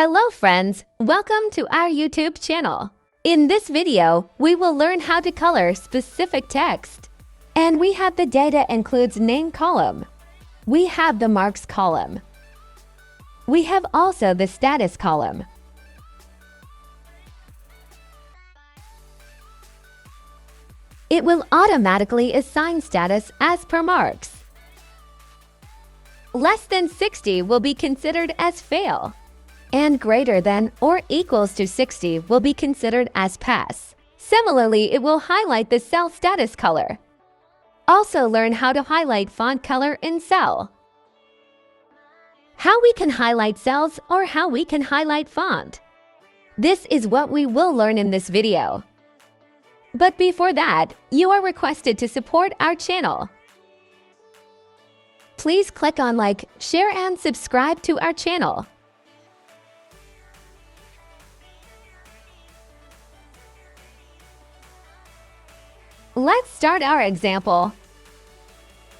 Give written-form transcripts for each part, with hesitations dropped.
Hello friends, welcome to our YouTube channel. In this video, we will learn how to color specific text. And we have the data includes name column. We have the marks column. We have also the status column. It will automatically assign status as per marks. Less than 60 will be considered as fail, and greater than or equals to 60 will be considered as pass. Similarly, it will highlight the cell status color. Also learn how to highlight font color in cell. How we can highlight cells or how we can highlight font. This is what we will learn in this video. But before that, you are requested to support our channel. Please click on like, share and subscribe to our channel. Let's start our example.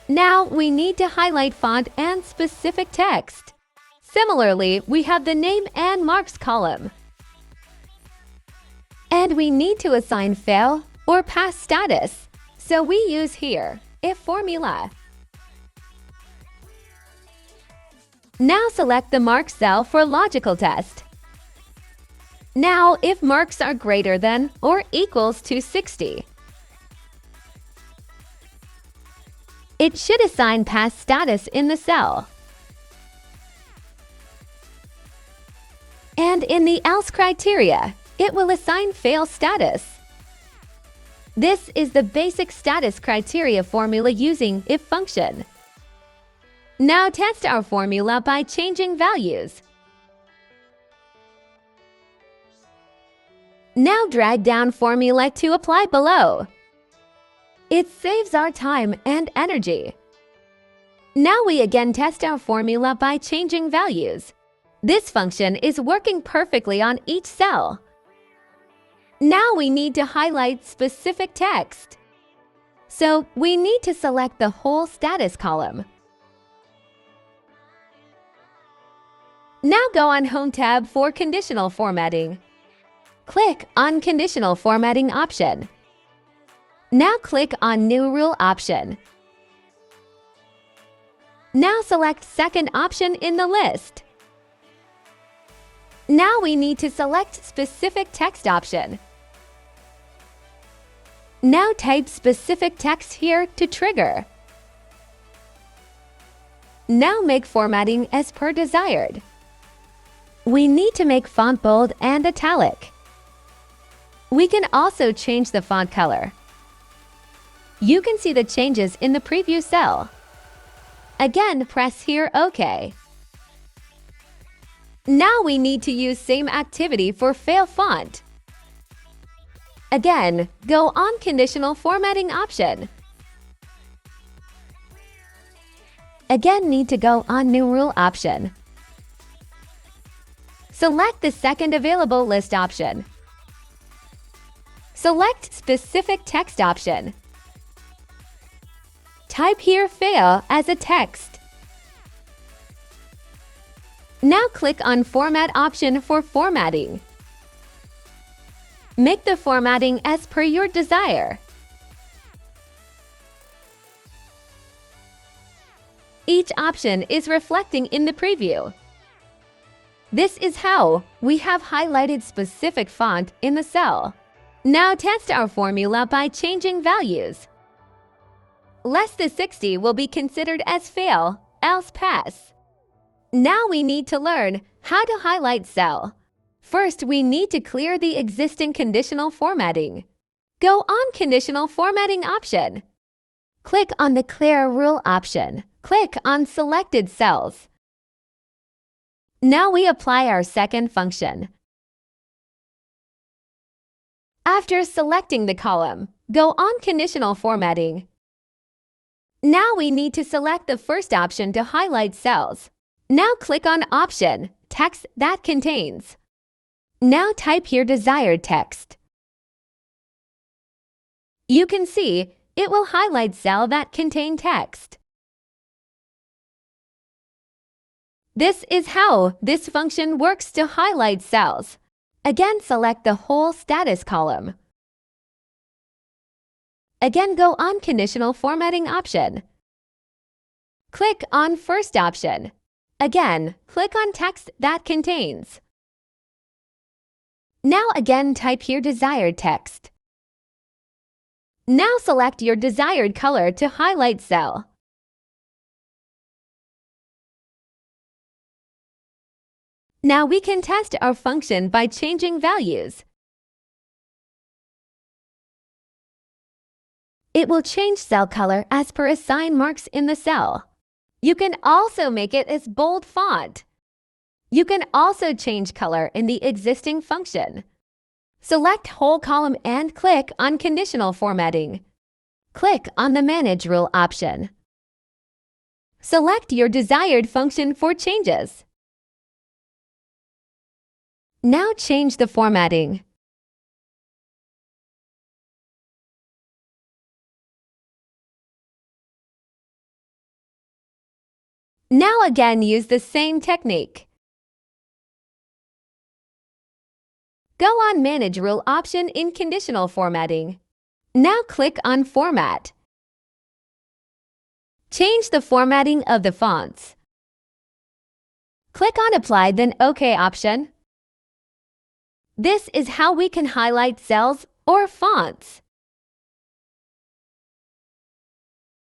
Now we need to highlight font and specific text. Similarly, we have the name and marks column. And we need to assign fail or pass status. So we use here if formula. Now select the mark cell for logical test. Now if marks are greater than or equals to 60. It should assign pass status in the cell. And in the else criteria, it will assign fail status. This is the basic status criteria formula using if function. Now test our formula by changing values. Now drag down formula to apply below. It saves our time and energy. Now we again test our formula by changing values. This function is working perfectly on each cell. Now we need to highlight specific text. So we need to select the whole status column. Now go on Home tab for Conditional Formatting. Click on Conditional Formatting option. Now click on New Rule option. Now select second option in the list. Now we need to select specific text option. Now type specific text here to trigger. Now make formatting as per desired. We need to make font bold and italic. We can also change the font color. You can see the changes in the preview cell. Again, press here OK. Now we need to use same activity for fail font. Again, go on Conditional Formatting option. Again, need to go on New Rule option. Select the second available list option. Select specific text option. Type here fail as a text. Now click on Format option for formatting. Make the formatting as per your desire. Each option is reflecting in the preview. This is how we have highlighted specific font in the cell. Now test our formula by changing values. Less than 60 will be considered as fail, else pass. Now we need to learn how to highlight cell. First, we need to clear the existing conditional formatting. Go on Conditional Formatting option. Click on the Clear Rule option. Click on Selected Cells. Now we apply our second function. After selecting the column, go on Conditional Formatting. Now we need to select the first option to highlight cells. Now click on Option, Text that contains. Now type here desired text. You can see it will highlight cell that contain text. This is how this function works to highlight cells. Again, select the whole status column. Again, go on Conditional Formatting option. Click on First option. Again, click on Text that contains. Now again, type your desired text. Now select your desired color to highlight cell. Now we can test our function by changing values. It will change cell color as per assign marks in the cell. You can also make it as bold font. You can also change color in the existing function. Select whole column and click on Conditional Formatting. Click on the Manage Rule option. Select your desired function for changes. Now change the formatting. Now again, use the same technique. Go on Manage Rule option in Conditional Formatting. Now click on Format. Change the formatting of the fonts. Click on Apply, then OK option. This is how we can highlight cells or fonts.